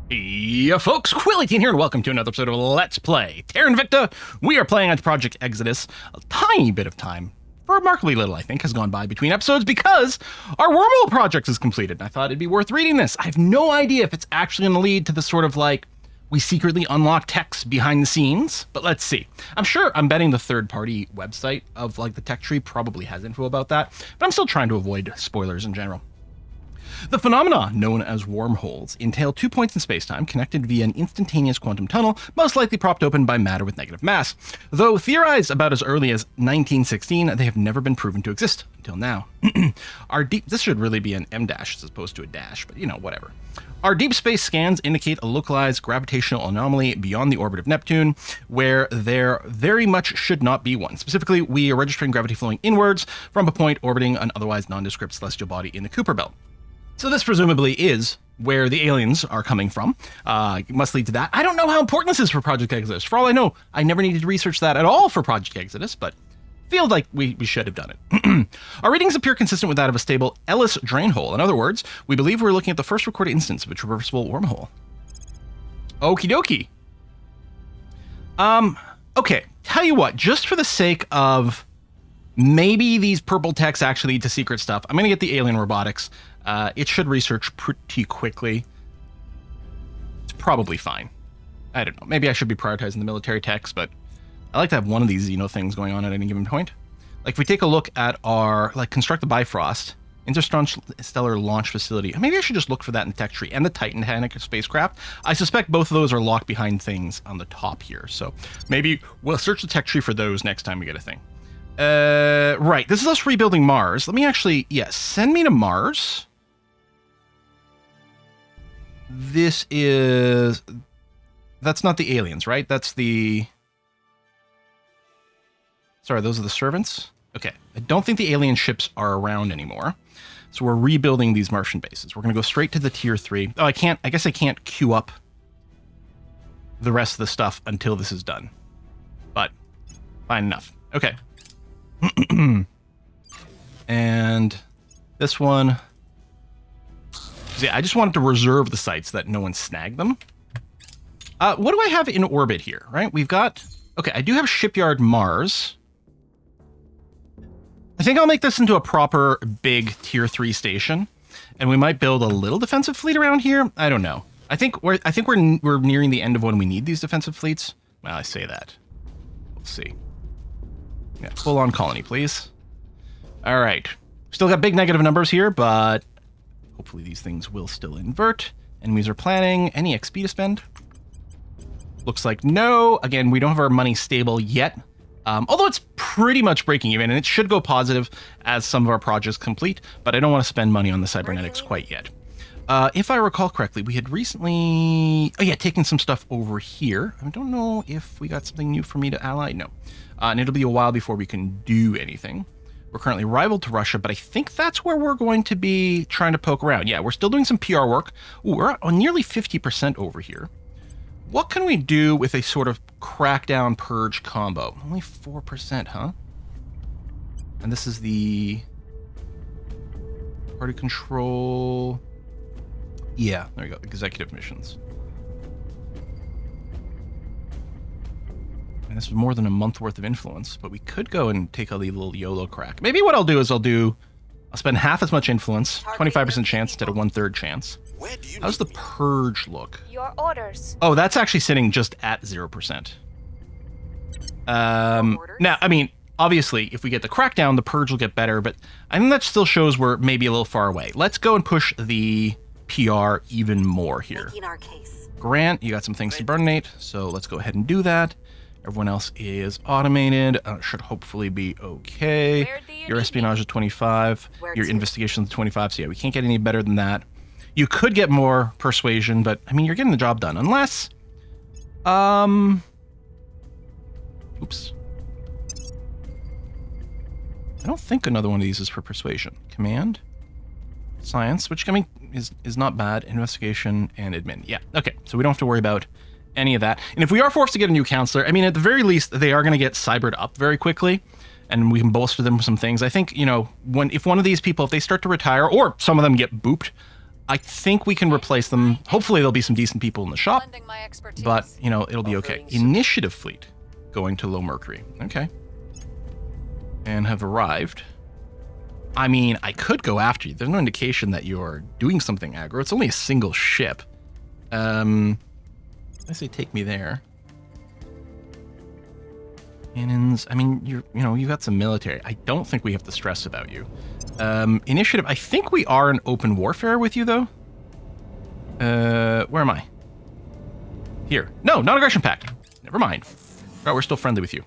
Yeah, folks, Quilly18 here, and welcome to another episode of Let's Play Terra Invicta. We are playing on Project Exodus. A tiny bit of time, remarkably little, I think, has gone by between episodes because our Wormhole project is completed. I thought it'd be worth reading this. I have no idea if it's actually going to lead to the sort of like, we secretly unlock techs behind the scenes, but let's see. I'm betting the third-party website of like the tech tree probably has info about that, but I'm still trying to avoid spoilers in general. The phenomena, known as wormholes, entail 2 points in spacetime connected via an instantaneous quantum tunnel, most likely propped open by matter with negative mass. Though theorized about as early as 1916, they have never been proven to exist until now. This should really be an M dash as opposed to a dash, but you know, whatever. Our deep space scans indicate a localized gravitational anomaly beyond the orbit of Neptune, where there very much should not be one. Specifically, we are registering gravity flowing inwards from a point orbiting an otherwise nondescript celestial body in the Kuiper Belt. So this presumably is where the aliens are coming from. It must lead to that. I don't know how important this is for Project Exodus. For all I know, I never needed to research that at all for Project Exodus, but feel like we should have done it. Our readings appear consistent with that of a stable Ellis drain hole. In other words, we believe we're looking at the first recorded instance of a traversable wormhole. Okie dokie. Okay, tell you what, just for the sake of maybe these purple techs actually lead to secret stuff, I'm going to get the alien robotics. It should research pretty quickly. It's probably fine. I don't know. Maybe I should be prioritizing the military techs, but I like to have one of these Xeno things going on at any given point. Like if we take a look at our, construct the Bifrost, Interstellar Launch Facility. Maybe I should just look for that in the tech tree and the Titanic spacecraft. I suspect both of those are locked behind things on the top here. So maybe we'll search the tech tree for those next time we get a thing. Right. This is us rebuilding Mars. Let me actually, send me to Mars. That's not the aliens, right? That's the... Sorry, those are the servants? Okay. I don't think the alien ships are around anymore. So we're rebuilding these Martian bases. We're going to go straight to the tier 3. Oh, I guess I can't queue up the rest of the stuff until this is done. But, fine enough. Okay. And this one... See, I just wanted to reserve the sites so that no one snagged them. What do I have in orbit here, right? We've got... Okay, I do have Shipyard Mars. I think I'll make this into a proper big tier 3 station. And we might build a little defensive fleet around here. I don't know. I think we're nearing the end of when we need these defensive fleets. Well, I say that. We'll see. Yeah, full on colony, please. All right. Still got big negative numbers here, but hopefully these things will still invert. Enemies are planning. Any XP to spend? Looks like no. Again, we don't have our money stable yet. Although it's pretty much breaking even, and it should go positive as some of our projects complete, but I don't want to spend money on the cybernetics quite yet. If I recall correctly, we had recently... taken some stuff over here. I don't know if we got something new for me to ally. No. And it'll be a while before we can do anything. We're currently rivaled to Russia, but I think that's where we're going to be trying to poke around. Yeah, we're still doing some PR work. Ooh, we're on nearly 50% over here. What can we do with a sort of crackdown purge combo? Only 4%, huh? And this is the party control. Yeah, there you go. Executive missions. And this is more than a month worth of influence, but we could go and take a little YOLO crack. Maybe what I'll do is I'll spend half as much influence, 25% chance instead of 1/3 chance. How's the purge look? Your orders. Oh, that's actually sitting just at 0%. Now, I mean, obviously, if we get the crackdown, the purge will get better, but I think that still shows we're maybe a little far away. Let's go and push the PR even more here. Grant, you got some things to burnate, so let's go ahead and do that. Everyone else is automated. Should hopefully be okay. Your espionage is 25. Your investigation is 25. So yeah, we can't get any better than that. You could get more persuasion, but I mean, you're getting the job done. Unless, oops. I don't think another one of these is for persuasion. Command, science, which I mean is not bad. Investigation and admin. Yeah. Okay. So we don't have to worry about any of that. And if we are forced to get a new counselor, I mean, at the very least, they are going to get cybered up very quickly, and we can bolster them with some things. I think, you know, if one of these people, if they start to retire, or some of them get booped, I think we can replace them. Hopefully there'll be some decent people in the shop, but, you know, it'll be okay. Initiative fleet going to low Mercury. Okay. And have arrived. I mean, I could go after you. There's no indication that you're doing something aggro. It's only a single ship. I say take me there. Cannons. I mean, you got some military. I don't think we have to stress about you. Initiative. I think we are in open warfare with you, though. Where am I? Here. No, non-aggression pact. Never mind. Right, we're still friendly with you.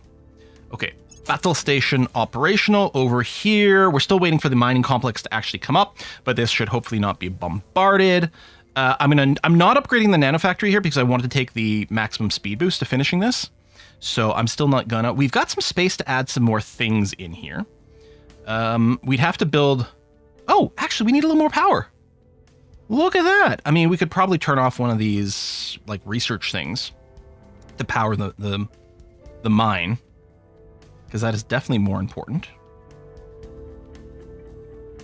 Okay. Battle station operational over here. We're still waiting for the mining complex to actually come up, but this should hopefully not be bombarded. I'm not upgrading the nanofactory here because I wanted to take the maximum speed boost to finishing this. So I'm still not gonna. We've got some space to add some more things in here. We'd have to build... Oh, actually, we need a little more power. Look at that. I mean, we could probably turn off one of these, like, research things to power the mine, because that is definitely more important.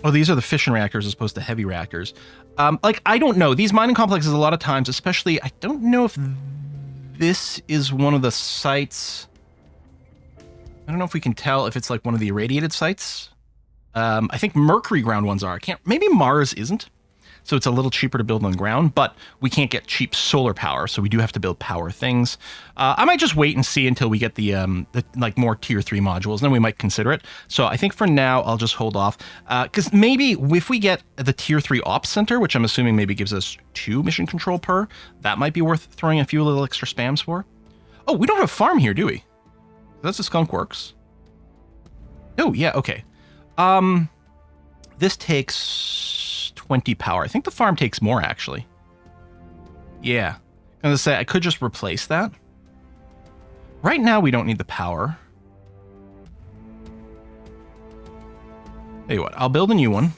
Oh, these are the fission reactors as opposed to heavy reactors. Like, I don't know. These mining complexes, a lot of times, especially, I don't know if this is one of the sites. I don't know if we can tell if it's like one of the irradiated sites. I think Mercury ground ones are. Maybe Mars isn't. So it's a little cheaper to build on the ground, but we can't get cheap solar power, so we do have to build power things. I might just wait and see until we get the like more tier 3 modules, then we might consider it. So I think for now I'll just hold off, because maybe if we get the tier 3 ops center, which I'm assuming maybe gives us 2 mission control per, that might be worth throwing a few little extra spams for. Oh, we don't have a farm here, do we? That's a Skunk Works. Oh yeah, okay. This takes 20 power. I think the farm takes more, actually. Yeah. I was gonna say, I could just replace that. Right now, we don't need the power. Tell you what, I'll build a new one.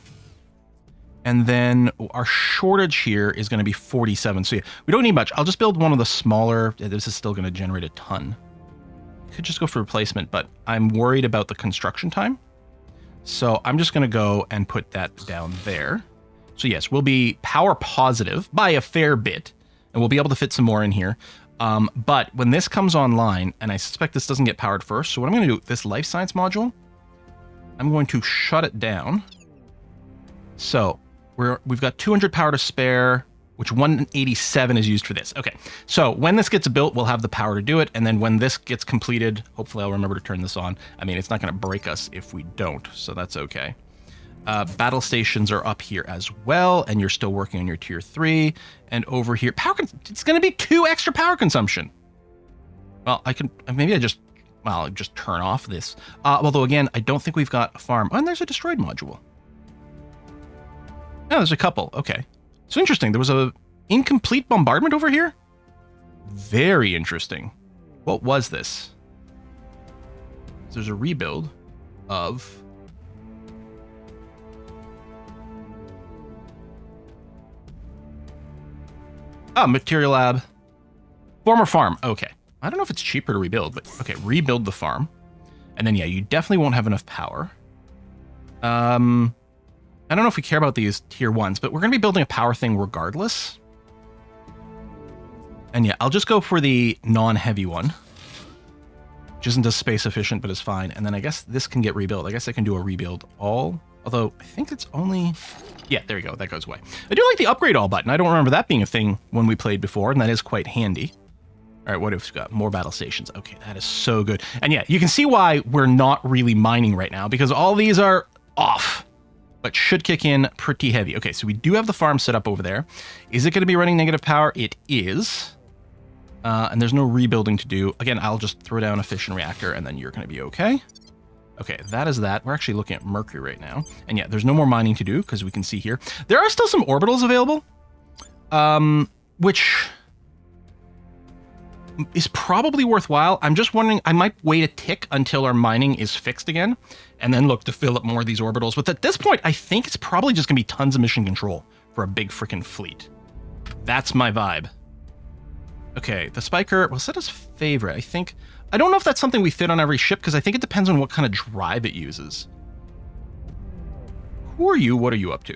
And then our shortage here is going to be 47. So yeah, we don't need much. I'll just build one of the smaller. This is still going to generate a ton. Could just go for replacement, but I'm worried about the construction time. So I'm just going to go and put that down there. So yes, we'll be power positive by a fair bit, and we'll be able to fit some more in here. But when this comes online, and I suspect this doesn't get powered first, so what I'm going to do, this life science module, I'm going to shut it down. So we've got 200 power to spare, which 187 is used for this. Okay, so when this gets built, we'll have the power to do it, and then when this gets completed, hopefully I'll remember to turn this on. I mean, it's not going to break us if we don't, so that's okay. Battle stations are up here as well, and you're still working on your tier 3. And over here, it's going to be 2 extra power consumption. Well, maybe I just turn off this. Although again, I don't think we've got a farm. Oh, and there's a destroyed module. Oh, there's a couple. Okay. So interesting. There was a incomplete bombardment over here. Very interesting. What was this? There's a rebuild of... Material lab. Former farm. Okay. I don't know if it's cheaper to rebuild, but okay, rebuild the farm. And then, yeah, you definitely won't have enough power. I don't know if we care about these tier 1s, but we're going to be building a power thing regardless. And yeah, I'll just go for the non-heavy one, which isn't as space efficient, but is fine. And then I guess this can get rebuilt. I guess I can do a rebuild all, although I think it's only... Yeah, there you go. That goes away. I do like the upgrade all button. I don't remember that being a thing when we played before, and that is quite handy. All right, what if we've got more battle stations? Okay, that is so good. And yeah, you can see why we're not really mining right now, because all these are off, but should kick in pretty heavy. Okay, so we do have the farm set up over there. Is it going to be running negative power? It is. And there's no rebuilding to do. Again, I'll just throw down a fission reactor, and then you're going to be okay. Okay, that is that. We're actually looking at Mercury right now. And yeah, there's no more mining to do, because we can see here. There are still some orbitals available, which is probably worthwhile. I'm just wondering, I might wait a tick until our mining is fixed again, and then look to fill up more of these orbitals. But at this point, I think it's probably just going to be tons of mission control for a big freaking fleet. That's my vibe. Okay, the Spiker, we'll set as favorite. I don't know if that's something we fit on every ship, because I think it depends on what kind of drive it uses. Who are you? What are you up to?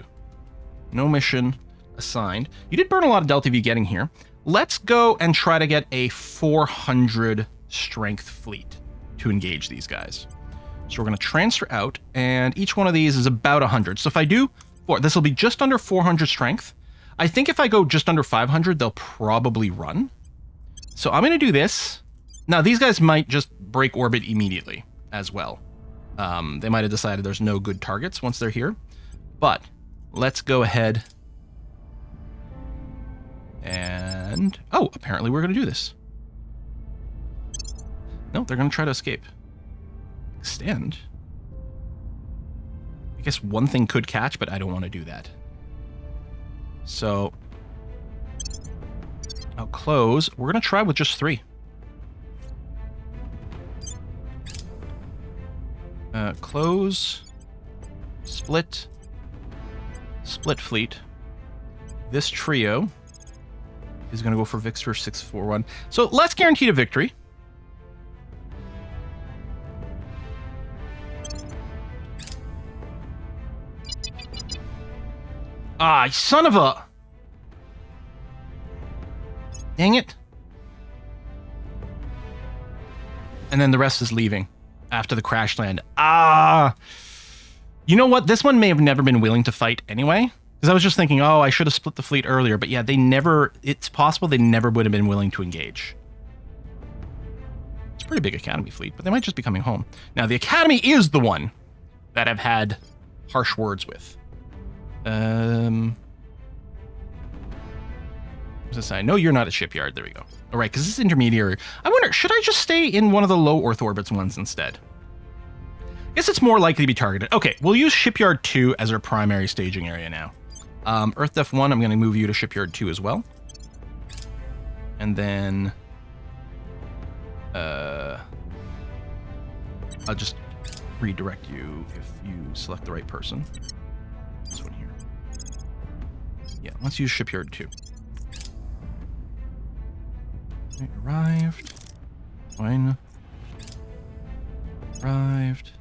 No mission. assigned. You did burn a lot of Delta V getting here. Let's go and try to get a 400 strength fleet to engage these guys. So we're going to transfer out, and each one of these is about 100. So if I do, this will be just under 400 strength. I think if I go just under 500, they'll probably run. So I'm going to do this. Now, these guys might just break orbit immediately as well. They might have decided there's no good targets once they're here. But let's go ahead and... Oh, apparently we're going to do this. No, they're going to try to escape. Extend. I guess one thing could catch, but I don't want to do that. So I'll close. We're going to try with just 3. Close. Split. Split fleet. This trio is going to go for Victor 641. So let's guarantee a victory. Ah, son of a... Dang it. And then the rest is leaving after the crash land. Ah. You know what? This one may have never been willing to fight anyway. Because I was just thinking, oh, I should have split the fleet earlier. But yeah, they never... It's possible they never would have been willing to engage. It's a pretty big Academy fleet, but they might just be coming home. Now, the Academy is the one that I've had harsh words with. No, you're not a shipyard. There we go. All right, because this is intermediary. I wonder, should I just stay in one of the low Earth orbits ones instead? I guess it's more likely to be targeted. Okay, we'll use Shipyard 2 as our primary staging area now. Earth Def 1, I'm going to move you to Shipyard 2 as well. And then... I'll just redirect you if you select the right person. This one here. Yeah, let's use Shipyard 2. Okay, arrived. Fine. Arrived.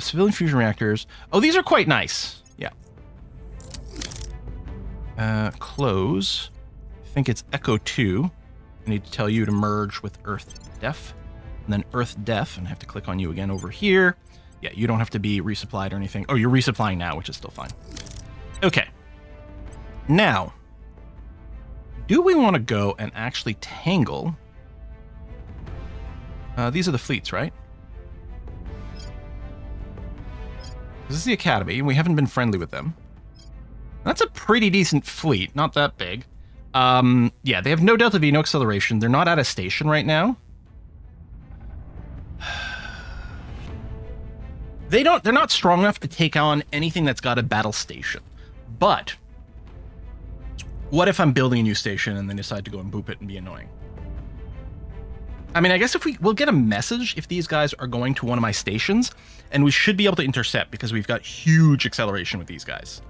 Civilian fusion reactors. Oh, these are quite nice. Yeah. Close. I think it's Echo 2. I need to tell you to merge with Earth Def. And then Earth Def, and I have to click on you again over here. Yeah, you don't have to be resupplied or anything. Oh, you're resupplying now, which is still fine. Okay. Now, do we want to go and actually tangle? These are the fleets, right? This is the Academy, and we haven't been friendly with them. That's a pretty decent fleet, not that big. Yeah, they have no Delta V, no acceleration. They're not at a station right now. They're not strong enough to take on anything that's got a battle station. But what if I'm building a new station and they decide to go and boop it and be annoying? I mean, I guess if we'll get a message if these guys are going to one of my stations, and we should be able to intercept because we've got huge acceleration with these guys.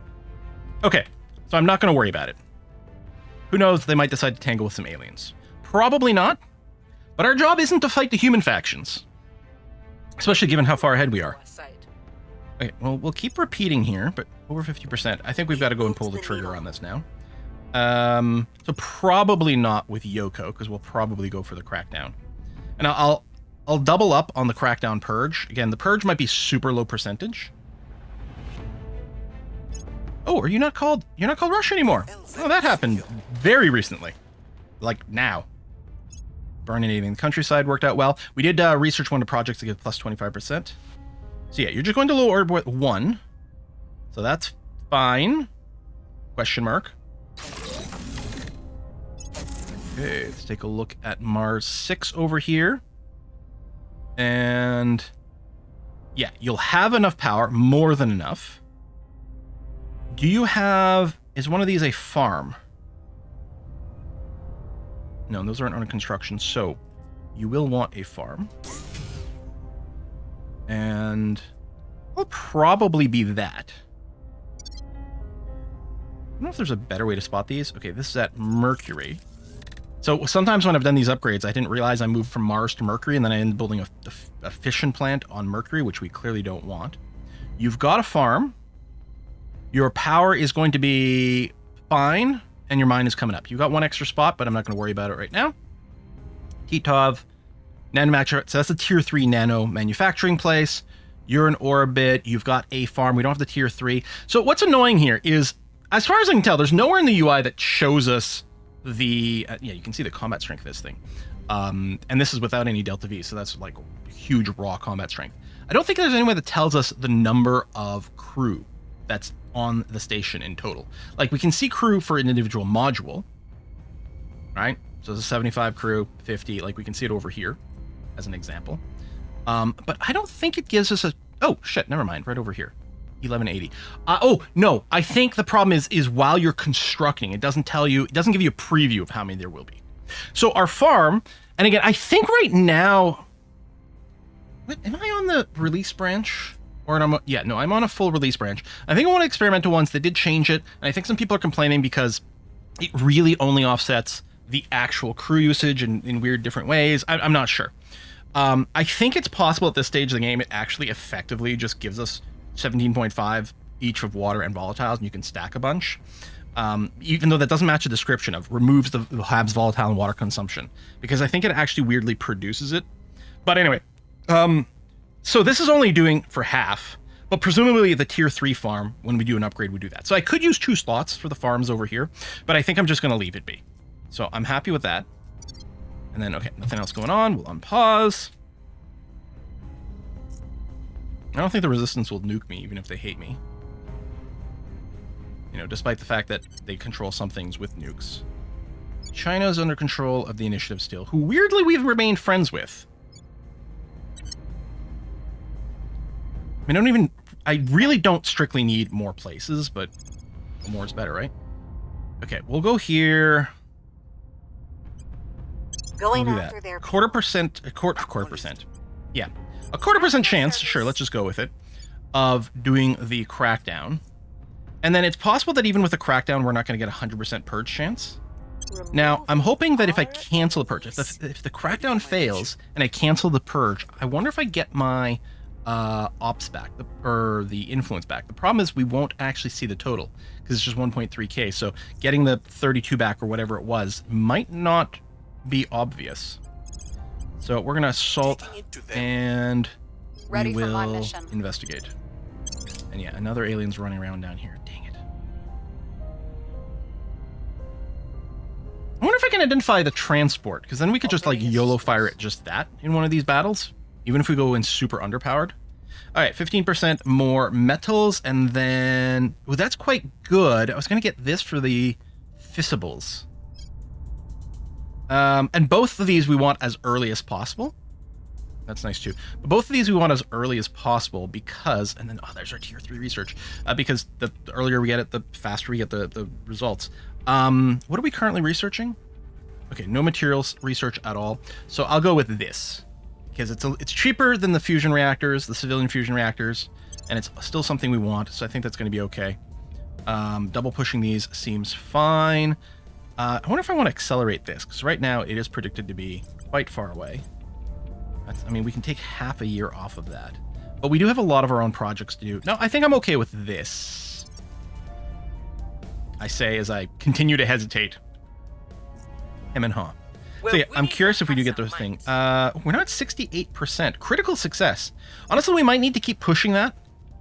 Okay, so I'm not going to worry about it. Who knows, they might decide to tangle with some aliens. Probably not, but our job isn't to fight the human factions. Especially given how far ahead we are. Okay, well, we'll keep repeating here, but over 50%. I think we've got to go and pull the trigger on this now. So probably not with Yoko, because we'll probably go for the crackdown. And I'll double up on the crackdown purge. Again, the purge might be super low percentage. Oh, you're not called Russia anymore. Oh, that happened very recently. Like now. Burning anything. The countryside worked out well. We did research one of the projects to get plus 25%. So yeah, you're just going to low orbit 1. So that's fine. Question mark. Okay, let's take a look at Mars 6 over here. And yeah, you'll have enough power, more than enough. Do you have... Is one of these a farm? No, those aren't under construction, so you will want a farm. And it'll probably be that. I don't know if there's a better way to spot these. Okay, this is at Mercury. So sometimes when I've done these upgrades, I didn't realize I moved from Mars to Mercury, and then I ended up building a fission plant on Mercury, which we clearly don't want. You've got a farm. Your power is going to be fine, and your mine is coming up. You got one extra spot, but I'm not going to worry about it right now. Titov, Nanomanufacturer, so that's a tier 3 nano manufacturing place. You're in orbit. You've got a farm. We don't have the tier 3. So what's annoying here is, as far as I can tell, there's nowhere in the UI that shows us the... yeah, you can see the combat strength of this thing. And this is without any Delta V, so that's like huge raw combat strength. I don't think there's any way that tells us the number of crew that's on the station in total. Like, we can see crew for an individual module, right? So there's a 75 crew, 50, like we can see it over here as an example. But I don't think it gives us a... Oh, shit, never mind, right over here. 1180. Oh, no, I think the problem is while you're constructing, it doesn't tell you, it doesn't give you a preview of how many there will be. So our farm, and again, I think right now... Wait, am I on the release branch? Or I'm... Yeah, no, I'm on a full release branch. I think I want to experimental ones. They did change it, and I think some people are complaining because it really only offsets the actual crew usage in weird different ways. I'm not sure. I think it's possible at this stage of the game, it actually effectively just gives us 17.5 each of water and volatiles, and you can stack a bunch. Even though that doesn't match the description of removes the Habs volatile and water consumption, because I think it actually weirdly produces it. But anyway, so this is only doing for half, but presumably the tier 3 farm, when we do an upgrade, we do that. So I could use 2 slots for the farms over here, but I think I'm just going to leave it be. So I'm happy with that. And then, okay, nothing else going on. We'll unpause. I don't think the resistance will nuke me, even if they hate me. You know, despite the fact that they control some things with nukes. China's under control of the initiative still, who weirdly we've remained friends with. I really don't strictly need more places, but more is better, right? Okay, we'll go here. Going we'll do after that. their Quarter percent. Yeah. A 1/4% chance, sure, let's just go with it, of doing the crackdown. And then it's possible that even with the crackdown, we're not going to get a 100% purge chance. Now, I'm hoping that if I cancel the purge, if the crackdown fails and I cancel the purge, I wonder if I get my ops back, or the influence back. The problem is we won't actually see the total, because it's just 1.3k, so getting the 32 back or whatever it was might not be obvious. So we're gonna assault and we will investigate. And yeah, another alien's running around down here. Dang it. I wonder if I can identify the transport, because then we could just like YOLO fire at just that in one of these battles, even if we go in super underpowered. All right, 15% more metals, and then... Well, that's quite good. I was going to get this for the fissibles. And both of these we want as early as possible. That's nice, too. But both of these we want as early as possible because... And then, oh, there's our tier 3 research. Because the earlier we get it, the faster we get the results. What are we currently researching? Okay, no materials research at all. So I'll go with this, because it's cheaper than the fusion reactors, the civilian fusion reactors, and it's still something we want, so I think that's going to be okay. Double pushing these seems fine. I wonder if I want to accelerate this, because right now it is predicted to be quite far away. I mean, we can take half a year off of that. But we do have a lot of our own projects to do. No, I think I'm okay with this. I say as I continue to hesitate. Hem and haw. So yeah, I'm curious if we do get those thing. We're not at 68%. Critical success. Honestly, we might need to keep pushing that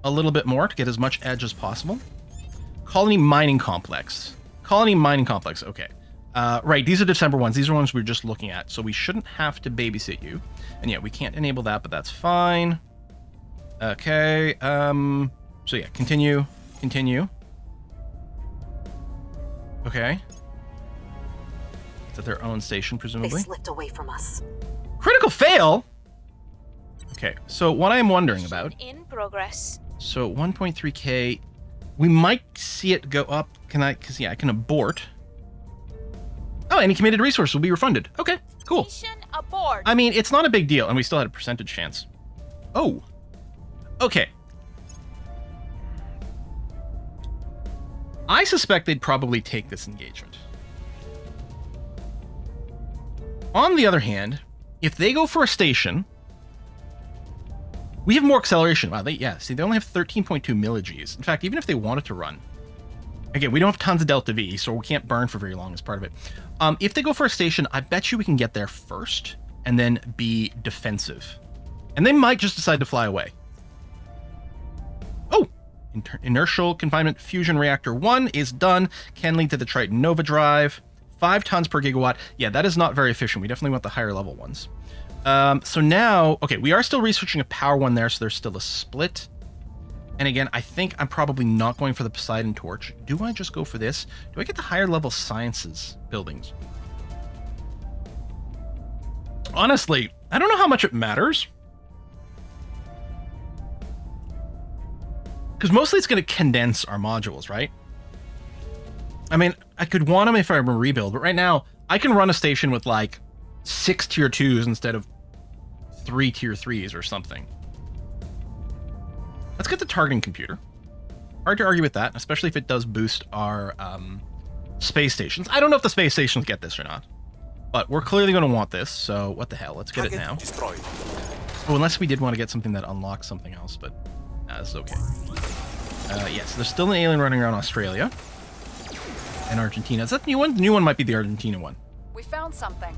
a little bit more to get as much edge as possible. Colony mining complex. Colony mining complex. Okay. Right, these are December ones. These are ones we were just looking at. So we shouldn't have to babysit you. And yeah, we can't enable that, but that's fine. Okay. So yeah, continue. Continue. Okay. It's at their own station, presumably. They slipped away from us. Critical fail? Okay, so what I'm wondering about... In progress. So 1.3k, we might see it go up. Can I... Because, yeah, I can abort. Oh, any committed resource will be refunded. Okay, cool. Mission abort. I mean, it's not a big deal, and we still had a percentage chance. Oh. Okay. I suspect they'd probably take this engagement. On the other hand, if they go for a station, We have more acceleration. Wow, yeah, see, they only have 13.2 millig's. In fact, even if they wanted to run, again, we don't have tons of Delta V, so we can't burn for very long as part of it. If they go for a station, I bet you we can get there first and then be defensive. And they might just decide to fly away. Oh, inertial confinement fusion reactor 1 is done. Can lead to the Triton Nova drive. 5 tons per gigawatt. Yeah, that is not very efficient. We definitely want the higher level ones. So now, okay, we are still researching a power one there, so there's still a split. And again, I think I'm probably not going for the Poseidon Torch. Do I just go for this? Do I get the higher level sciences buildings? Honestly, I don't know how much it matters. Because mostly it's going to condense our modules, right? I mean, I could want them if I were rebuild, but right now, I can run a station with like 6 tier 2s instead of 3 tier 3s or something. Let's get the targeting computer. Hard to argue with that, especially if it does boost our space stations. I don't know if the space stations get this or not, but we're clearly going to want this, so what the hell? Let's get it now. Destroyed. Oh, unless we did want to get something that unlocks something else, but this is okay. Yes, there's still an alien running around Australia and Argentina. Is that the new one? The new one might be the Argentina one. We found something.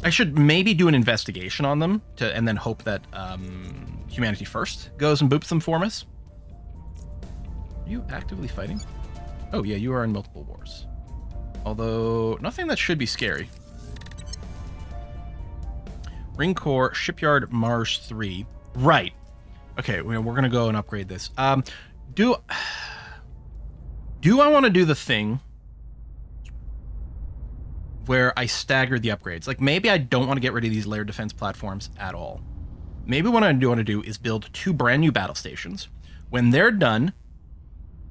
I should maybe do an investigation on them and then hope that Humanity First goes and boops them for us. Are you actively fighting? Oh yeah, you are in multiple wars. Although nothing that should be scary. Ring Core, Shipyard, Mars 3. Right. Okay, we're gonna go and upgrade this. Do I want to do the thing where I stagger the upgrades? Like, maybe I don't want to get rid of these layered defense platforms at all. Maybe what I do want to do is build 2 brand new battle stations. When they're done,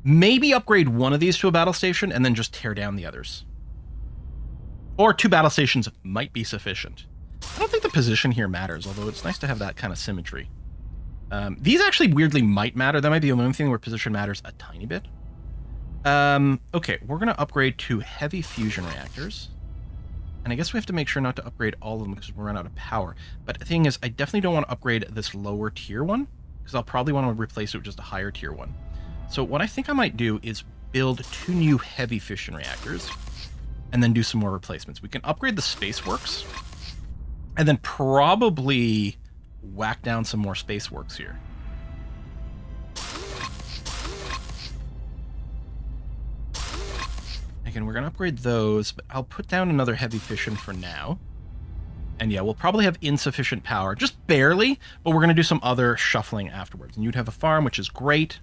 maybe upgrade one of these to a battle station and then just tear down the others. Or 2 battle stations might be sufficient. I don't think the position here matters, although it's nice to have that kind of symmetry. These actually weirdly might matter. That might be the only thing where position matters a tiny bit. Okay, we're going to upgrade to heavy fusion reactors. And I guess we have to make sure not to upgrade all of them because we'll run out of power. But the thing is, I definitely don't want to upgrade this lower tier one because I'll probably want to replace it with just a higher tier one. So what I think I might do is build 2 new heavy fission reactors and then do some more replacements. We can upgrade the space works and then probably whack down some more space works here. Again, we're going to upgrade those, but I'll put down another heavy fission for now. And yeah, we'll probably have insufficient power, just barely, but we're going to do some other shuffling afterwards. And you'd have a farm, which is great.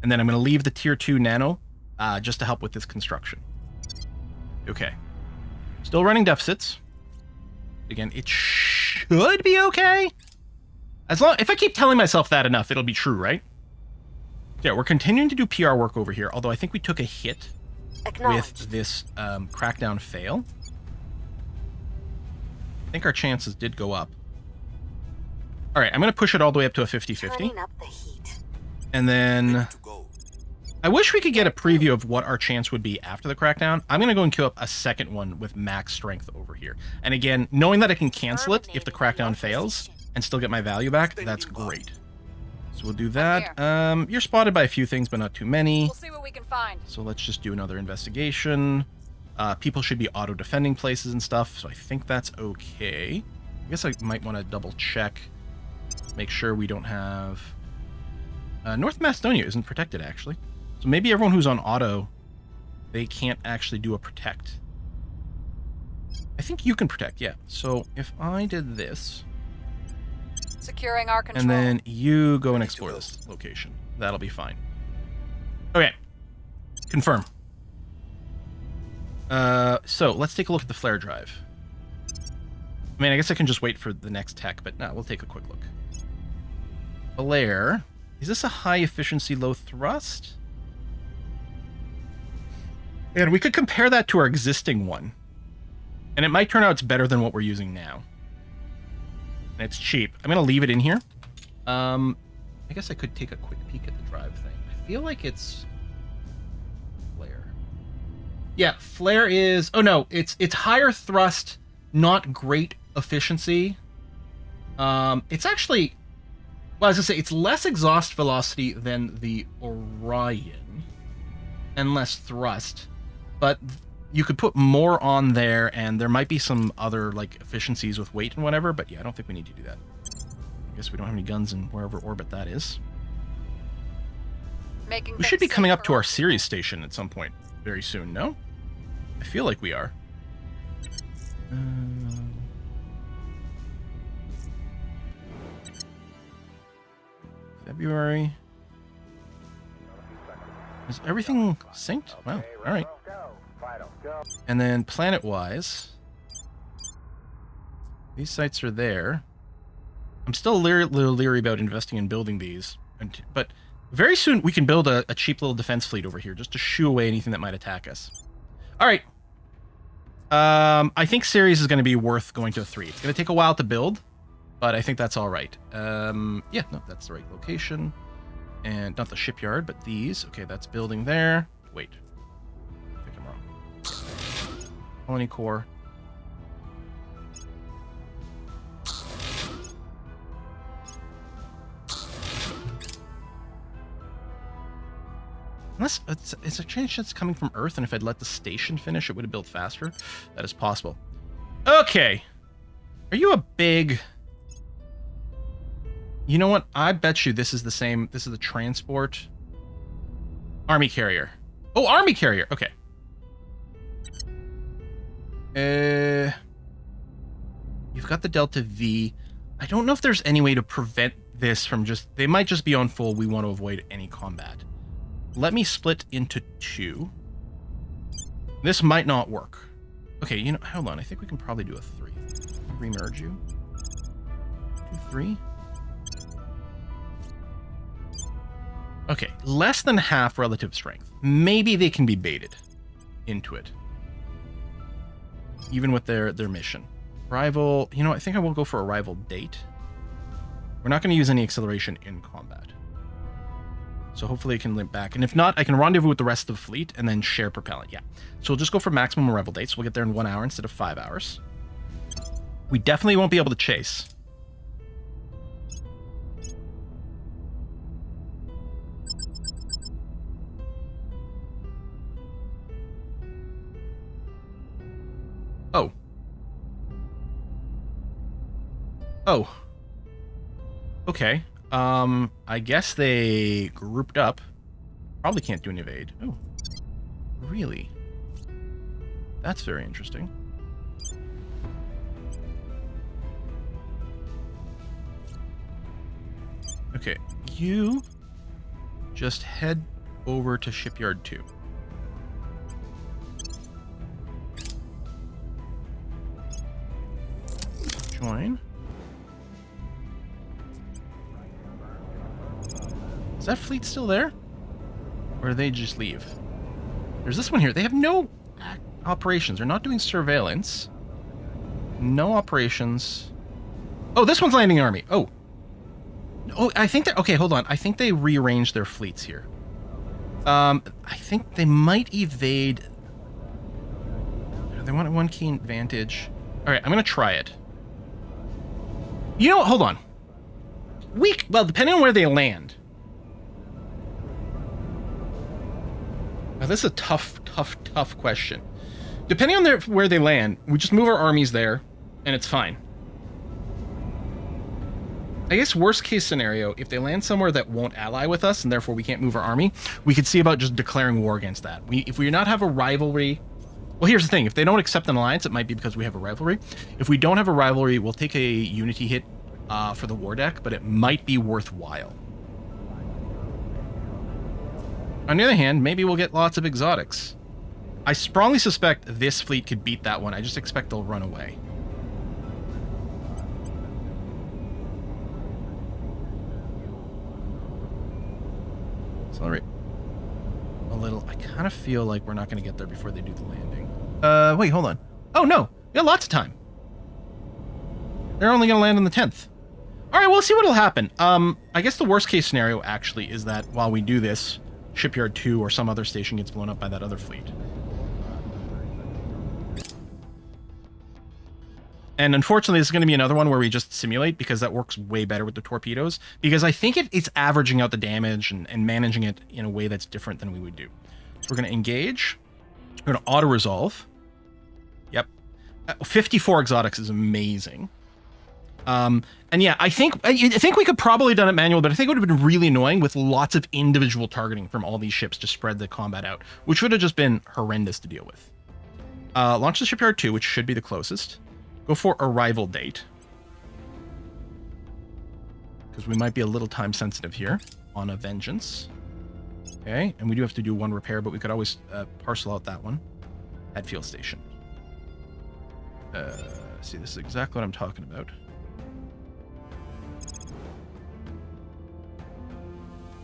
And then I'm going to leave the tier 2 nano just to help with this construction. Okay. Still running deficits. Again, it should be okay. As long, if I keep telling myself that enough, it'll be true, right? Yeah, we're continuing to do PR work over here, although I think we took a hit with this crackdown fail. I think our chances did go up. All right, I'm going to push it all the way up to a 50-50. Turning up the heat. And then I wish we could get a preview of what our chance would be after the crackdown. I'm going to go and queue up a second one with max strength over here. And again, knowing that I can cancel it if the crackdown fails and still get my value back, that's great. So we'll do that. You're spotted by a few things, but not too many. We'll see what we can find. So let's just do another investigation. People should be auto-defending places and stuff, so I think that's okay. I guess I might want to double-check, make sure we don't have... North Macedonia isn't protected, actually. So maybe everyone who's on auto, they can't actually do a protect. I think you can protect, yeah. So if I did this... Securing our control. And then you go and explore this location. That'll be fine. Okay. Confirm. So let's take a look at the flare drive. I mean, I guess I can just wait for the next tech, but no, we'll take a quick look. Flare. Is this a high efficiency, low thrust? And we could compare that to our existing one. And it might turn out it's better than what we're using now. And it's cheap. I'm going to leave it in here. I guess I could take a quick peek at the drive thing. I feel like it's flare. Yeah, flare is... Oh, no. It's higher thrust, not great efficiency. It's actually, well, I was gonna say, it's less exhaust velocity than the Orion, and less thrust, but you could put more on there, and there might be some other, like, efficiencies with weight and whatever, but yeah, I don't think we need to do that. I guess we don't have any guns in wherever orbit that is. We should be coming up to our Ceres station at some point very soon, no? I feel like we are. February. Is everything synced? Wow, alright. And then planet-wise, these sites are there. I'm still a little leery about investing in building these, but very soon we can build a cheap little defense fleet over here just to shoo away anything that might attack us. Alright. I think Ceres is going to be worth going to a 3. It's going to take a while to build, but I think that's alright. Yeah, no, that's the right location. And not the shipyard, but these. Okay, that's building there. Wait. I think I'm wrong. Colony core. Unless it's a change that's coming from Earth, and if I'd let the station finish, it would have built faster. That is possible. Okay. Are you a big... You know what? I bet you this is the same. This is the transport. Army carrier. Oh, army carrier. Okay. You've got the Delta V. I don't know if there's any way to prevent this from just... They might just be on full. We want to avoid any combat. Let me split into 2. This might not work. Okay, you know, hold on. I think we can probably do a 3. Remerge you. 2, 3. Okay, less than half relative strength. Maybe they can be baited into it. Even with their mission. Rival, you know, I think I will go for a rival date. We're not going to use any acceleration in combat. So hopefully I can limp back. And if not, I can rendezvous with the rest of the fleet and then share propellant. Yeah. So we'll just go for maximum arrival dates. We'll get there in 1 hour instead of 5 hours. We definitely won't be able to chase. Oh. Oh. Okay. I guess they grouped up. Probably can't do an evade. Oh. Really? That's very interesting. Okay. You just head over to Shipyard 2. Join. Is that fleet still there? Or do they just leave? There's this one here. They have no operations. They're not doing surveillance. No operations. Oh, this one's landing army. Oh. Oh, I think that... Okay, hold on. I think they rearranged their fleets here. I think they might evade... They want one key advantage. Alright, I'm going to try it. You know what? Hold on. Well, depending on where they land... Now, this is a tough question. Depending on where they land, we just move our armies there, and it's fine. I guess worst case scenario, if they land somewhere that won't ally with us, and therefore we can't move our army, we could see about just declaring war against that. If we do not have a rivalry... Well, here's the thing. If they don't accept an alliance, it might be because we have a rivalry. If we don't have a rivalry, we'll take a unity hit for the war deck, but it might be worthwhile. On the other hand, maybe we'll get lots of exotics. I strongly suspect this fleet could beat that one. I just expect they'll run away. Accelerate a little. I kind of feel like we're not going to get there before they do the landing. Wait, hold on. Oh, no. We got lots of time. They're only going to land on the 10th. All right, we'll see what'll happen. I guess the worst case scenario, actually, is that while we do this, Shipyard 2 or some other station gets blown up by that other fleet. And unfortunately, this is going to be another one where we just simulate because that works way better with the torpedoes. Because I think it's averaging out the damage and managing it in a way that's different than we would do. So we're going to engage. We're going to auto-resolve. Yep. 54 exotics is amazing. And yeah, I think we could probably have done it manual, but I think it would have been really annoying with lots of individual targeting from all these ships to spread the combat out, which would have just been horrendous to deal with. Launch the shipyard 2, which should be the closest. Go for arrival date. Because we might be a little time sensitive here on a vengeance. Okay, and we do have to do one repair, but we could always parcel out that one at fuel station. See, this is exactly what I'm talking about.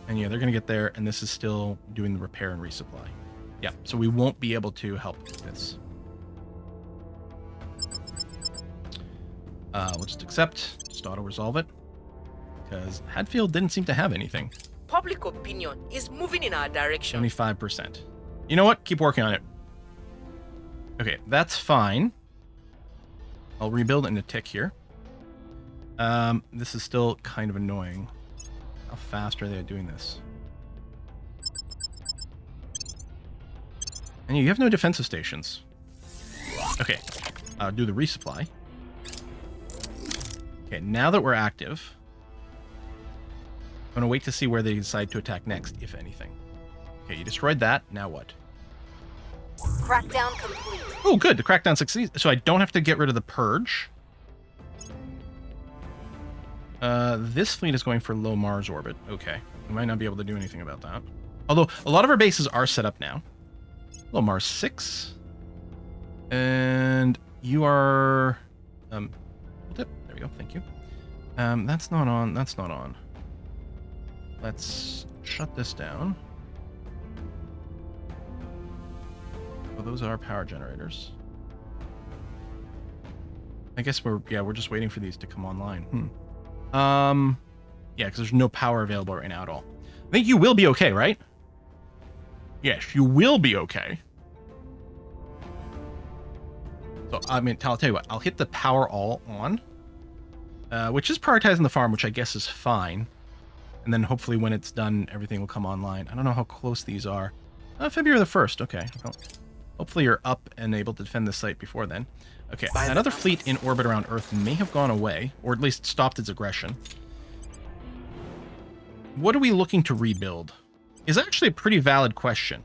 And yeah, they're going to get there, and this is still doing the repair and resupply. Yeah, so we won't be able to help with this. We'll just accept, just auto-resolve it, because Hadfield didn't seem to have anything. Public opinion is moving in our direction. 75%. You know what? Keep working on it. Okay, that's fine. I'll rebuild in a tick here. This is still kind of annoying. How fast are they at doing this? And you have no defensive stations. Okay, do the resupply. Okay, now that we're active, I'm going to wait to see where they decide to attack next, if anything. Okay, you destroyed that. Now what? Crackdown complete. Oh, good. The crackdown succeeds. So I don't have to get rid of the purge. This fleet is going for low Mars orbit. Okay. We might not be able to do anything about that. Although, a lot of our bases are set up now. Low Mars 6. And you are... There we go. Thank you. That's not on. That's not on. Let's shut this down. Oh, those are power generators. I guess we're just waiting for these to come online. Yeah, because there's no power available right now at all. I think you will be okay, right? Yes, you will be okay. So, I mean, I'll tell you what. I'll hit the power all on, which is prioritizing the farm, which I guess is fine. And then hopefully when it's done, everything will come online. I don't know how close these are. February the 1st. Okay. Well, hopefully you're up and able to defend the site before then. Okay, another fleet in orbit around Earth may have gone away, or at least stopped its aggression. What are we looking to rebuild? Is actually a pretty valid question.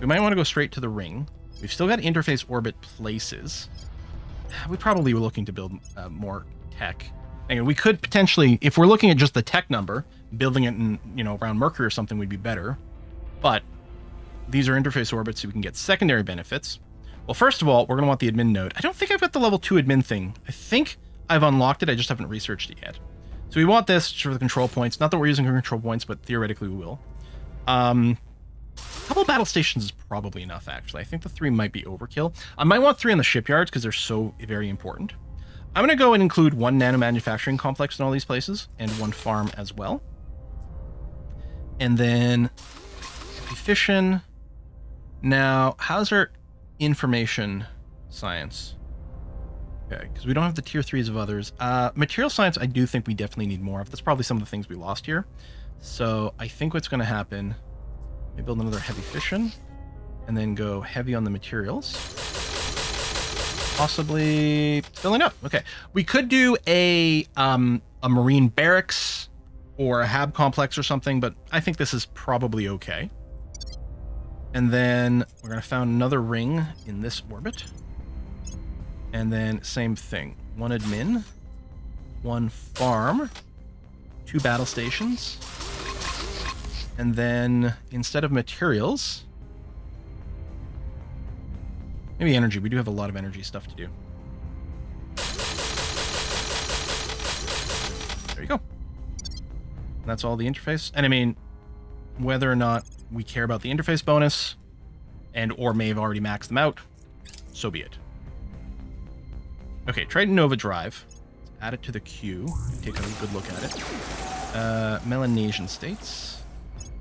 We might want to go straight to the ring. We've still got interface orbit places. We probably were looking to build more tech. And we could potentially, if we're looking at just the tech number, building it in, around Mercury or something would be better. But these are interface orbits, so we can get secondary benefits. Well, first of all, we're going to want the admin node. I don't think I've got the level 2 admin thing. I think I've unlocked it. I just haven't researched it yet. So we want this for the control points. Not that we're using control points, but theoretically we will. A couple battle stations is probably enough, actually. I think the 3 might be overkill. I might want 3 on the shipyards because they're so very important. I'm going to go and include 1 nano manufacturing complex in all these places and 1 farm as well. And then fission. Now, how's our information science? Okay, because we don't have the tier 3s of others. Material science, I do think we definitely need more of. That's probably some of the things we lost here. So I think what's going to happen, we build another heavy fission, and then go heavy on the materials. Possibly filling up. Okay, we could do a marine barracks or a hab complex or something, but I think this is probably okay. And then we're going to found another ring in this orbit. And then same thing. 1 admin, 1 farm, 2 battle stations. And then instead of materials, maybe energy. We do have a lot of energy stuff to do. There you go. And that's all the interface. And I mean, whether or not we care about the interface bonus and or may have already maxed them out, so be it. Okay, Triton Nova Drive. Let's add it to the queue. Take a good look at it. Melanesian states.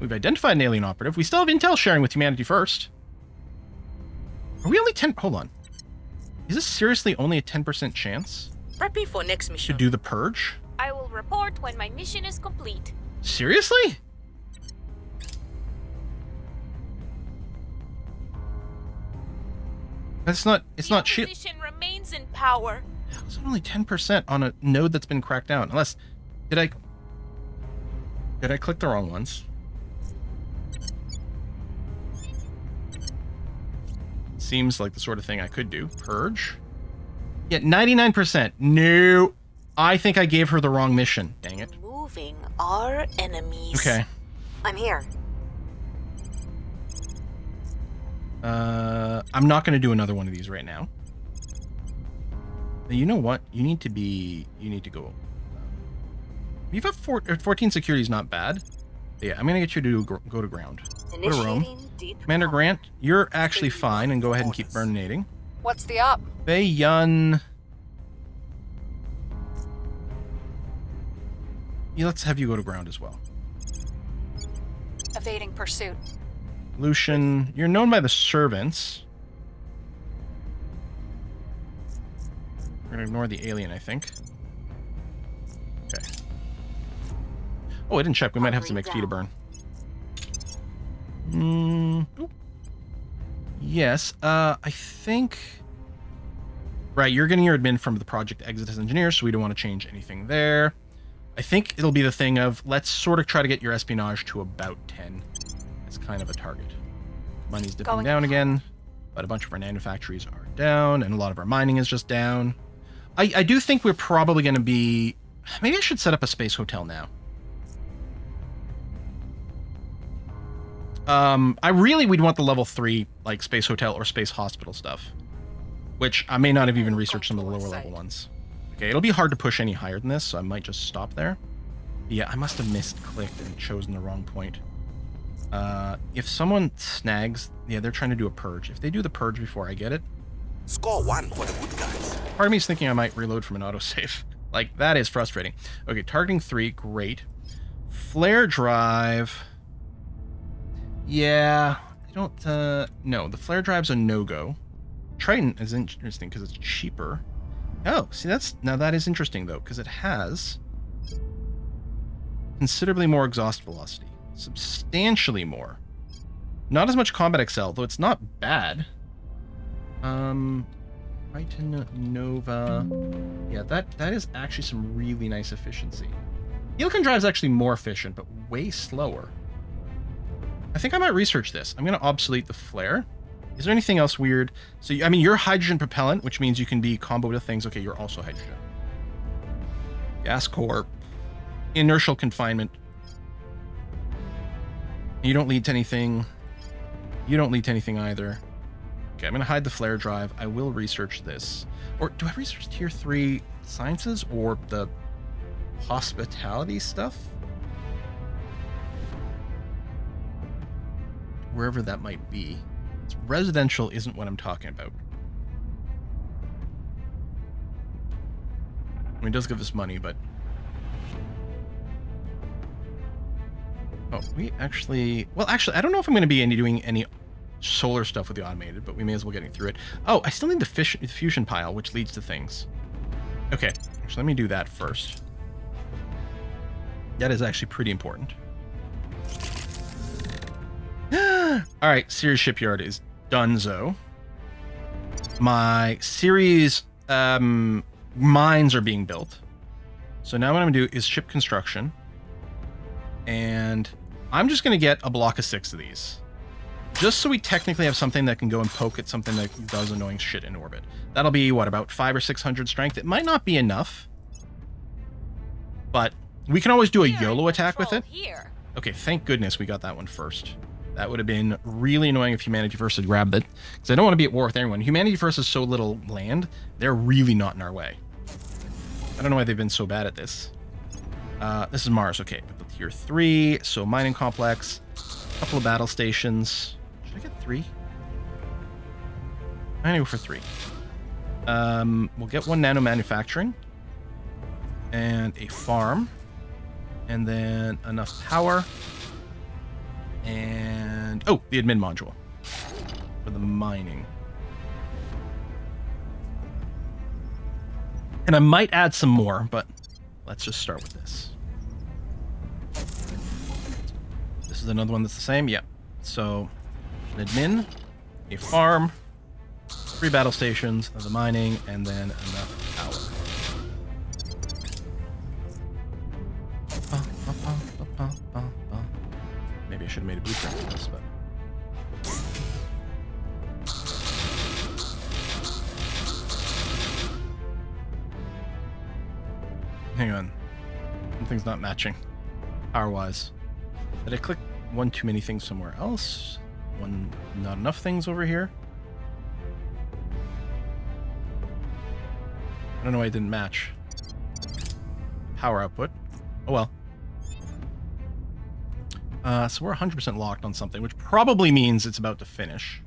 We've identified an alien operative. We still have intel sharing with humanity first. Are we only 10? Hold on. Is this seriously only a 10% chance Prepping for next to mission. do the purge? I will report when my mission is complete. Seriously? It's not shield. Opposition remains in power. It's only 10% on a node that's been cracked down. Unless, did I click the wrong ones? Seems like the sort of thing I could do. Purge. Yeah, 99%. No. I think I gave her the wrong mission. Dang it. Moving our enemies. Okay. I'm here. I'm not going to do another one of these right now. You know what? You need to go. You've got 14 security is not bad. Yeah, I'm going to get you to go to ground. Go to Rome. Commander Grant, you're actually fine, and go ahead and keep burninating. What's the up? Fei Yun. Yeah, let's have you go to ground as well. Evading pursuit. Lucian, you're known by the servants. We're gonna ignore the alien, I think. Okay. Oh, I didn't check. We might have some XP to burn. Yes. I think. Right, you're getting your admin from the Project Exodus engineer, so we don't want to change anything there. I think it'll be the thing of let's sort of try to get your espionage to about 10. It's kind of a target. Money's dipping down again, but a bunch of our nanofactories are down, and a lot of our mining is just down. I do think we're probably going to be... Maybe I should set up a space hotel now. We'd want the level 3, like, space hotel or space hospital stuff. Which I may not have even researched some of the lower level ones. Okay, it'll be hard to push any higher than this, so I might just stop there. Yeah, I must have misclicked and chosen the wrong point. If someone snags... Yeah, they're trying to do a purge. If they do the purge before I get it... Score 1 for the good guys. Part of me is thinking I might reload from an autosave. Like, that is frustrating. Okay, targeting 3, great. Flare drive... Yeah, I don't... No, the flare drive's a no-go. Triton is interesting because it's cheaper. Oh, see, now that is interesting, though, because it has considerably more exhaust velocity. Substantially more. Not as much combat excel, though it's not bad. Triton Nova. Yeah, that is actually some really nice efficiency. Helican Drive is actually more efficient, but way slower. I think I might research this. I'm going to obsolete the flare. Is there anything else weird? So, I mean, you're hydrogen propellant, which means you can be comboed with things. Okay, you're also hydrogen. Gas core. Inertial confinement. You don't lead to anything. You don't lead to anything either. Okay, I'm going to hide the flare drive. I will research this. Or do I research tier 3 sciences or the hospitality stuff? Wherever that might be. Residential isn't what I'm talking about. I mean, it does give us money, but... Oh, we actually... Well, actually, I don't know if I'm going to be doing any solar stuff with the automated, but we may as well get through it. Oh, I still need the fusion pile, which leads to things. Okay, actually, let me do that first. That is actually pretty important. Alright, Ceres Shipyard is donezo. My Ceres mines are being built. So now what I'm going to do is ship construction. And I'm just going to get a block of 6 of these. Just so we technically have something that can go and poke at something that does annoying shit in orbit. That'll be, what, about 500 or 600 strength? It might not be enough. But we can always do a YOLO attack with it. Okay, thank goodness we got that one first. That would have been really annoying if Humanity First had grabbed it. Because I don't want to be at war with anyone. Humanity First has so little land, they're really not in our way. I don't know why they've been so bad at this. This is Mars, okay. Tier 3, so mining complex, a couple of battle stations. Should I get 3? I'm gonna go for 3. We'll get 1 nano manufacturing. And a farm. And then enough power. And... oh, the admin module. For the mining. And I might add some more, but let's just start with this. This is another one that's the same. Yeah. So, an admin, a farm, 3 battle stations, the mining, and then enough power. Maybe I should have made a blueprint for this, but... Hang on. Something's not matching. Power-wise. Did I click one too many things somewhere else? One not enough things over here? I don't know why it didn't match. Power output. Oh well. So we're 100% locked on something, which probably means it's about to finish.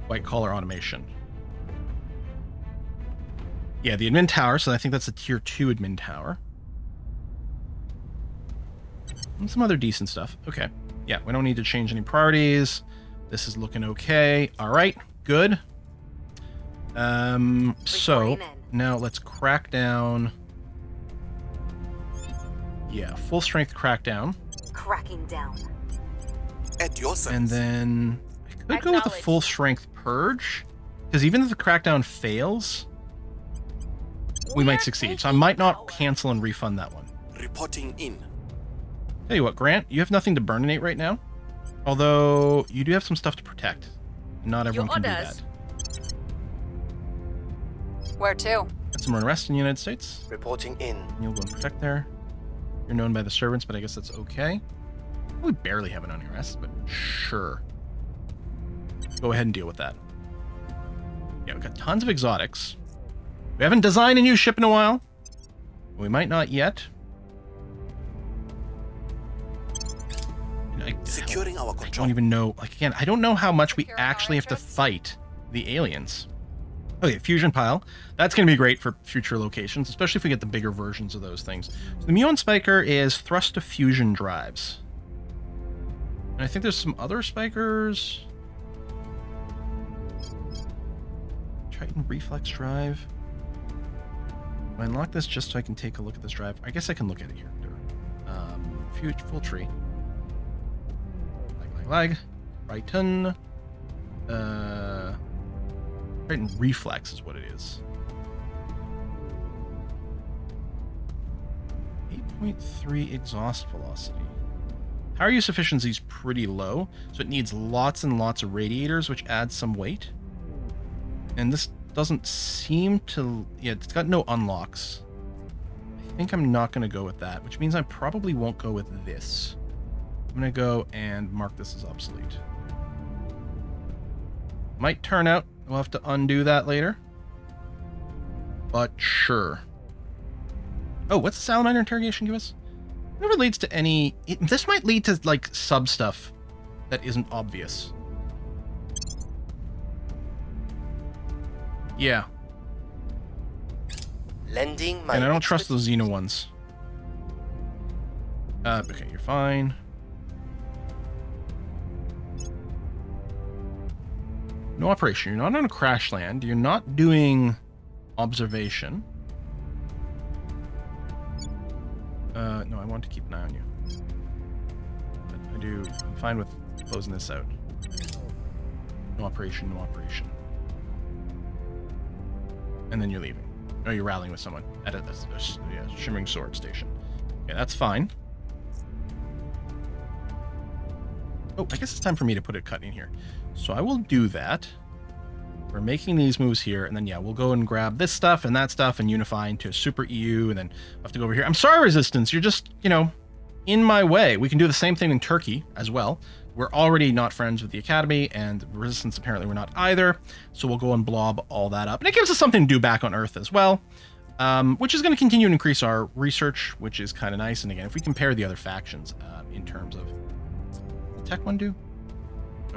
White collar automation. Yeah, the admin tower, so I think that's a tier 2 admin tower. And some other decent stuff. Okay. Yeah, we don't need to change any priorities. This is looking okay. All right, good. So now let's crack down. Yeah, full strength crackdown. Cracking down. At your service. And then I could go with a full strength purge, because even if the crackdown fails, we might succeed. So I might not cancel and refund that one. Reporting in. Tell you what, Grant, you have nothing to burninate right now. Although you do have some stuff to protect. Not everyone can do that. Where to? Got some unrest in the United States. Reporting in. You'll go and protect there. You're known by the servants, but I guess that's okay. We barely have an unrest, but sure. Go ahead and deal with that. Yeah, we've got tons of exotics. We haven't designed a new ship in a while. We might not yet. Securing our I control. don't even know. Like, again, I don't know how much we actually have to fight the aliens. Okay, fusion pile. That's going to be great for future locations, especially if we get the bigger versions of those things. So the muon spiker is thrust to fusion drives. And I think there's some other spikers. Triton reflex drive. I unlock this just so I can take a look at this drive. I guess I can look at it here. Full tree. Lag. Triton. Triton reflex is what it is. 8.3 exhaust velocity. Power use efficiency is pretty low, so it needs lots and lots of radiators, which adds some weight. And this doesn't seem to... Yeah, it's got no unlocks. I think I'm not going to go with that, which means I probably won't go with this. I'm going to go and mark this as obsolete. Might turn out we'll have to undo that later. But sure. Oh, what's the salamander interrogation give us? It never leads to any... this might lead to, like, sub stuff that isn't obvious. Yeah. Lending my... And I don't trust those Xeno ones. Okay, you're fine. No operation. You're not on a crash land. You're not doing observation. No, I want to keep an eye on you. But I'm fine with closing this out. No operation, no operation. And then you're leaving. No, you're rallying with someone at a Shimmering Sword station. Okay, that's fine. Oh, I guess it's time for me to put a cut in here. So I will do that. We're making these moves here, and then, yeah, we'll go and grab this stuff and that stuff and unify into a super EU, and then we'll have to go over here. I'm sorry, Resistance. You're just, you know, in my way. We can do the same thing in Turkey as well. We're already not friends with the Academy, and Resistance apparently we're not either. So we'll go and blob all that up. And it gives us something to do back on Earth as well, which is going to continue to increase our research, which is kind of nice. And again, if we compare the other factions in terms of... What Tech one do?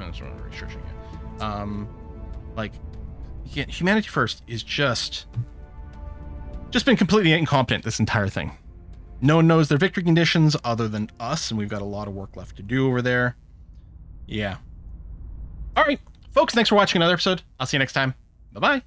Oh, that's what I'm researching it. Like, yeah, Humanity First is just been completely incompetent this entire thing. No one knows their victory conditions other than us, and we've got a lot of work left to do over there. Yeah. All right, Folks, thanks for watching another episode. I'll see you next time. Bye-bye.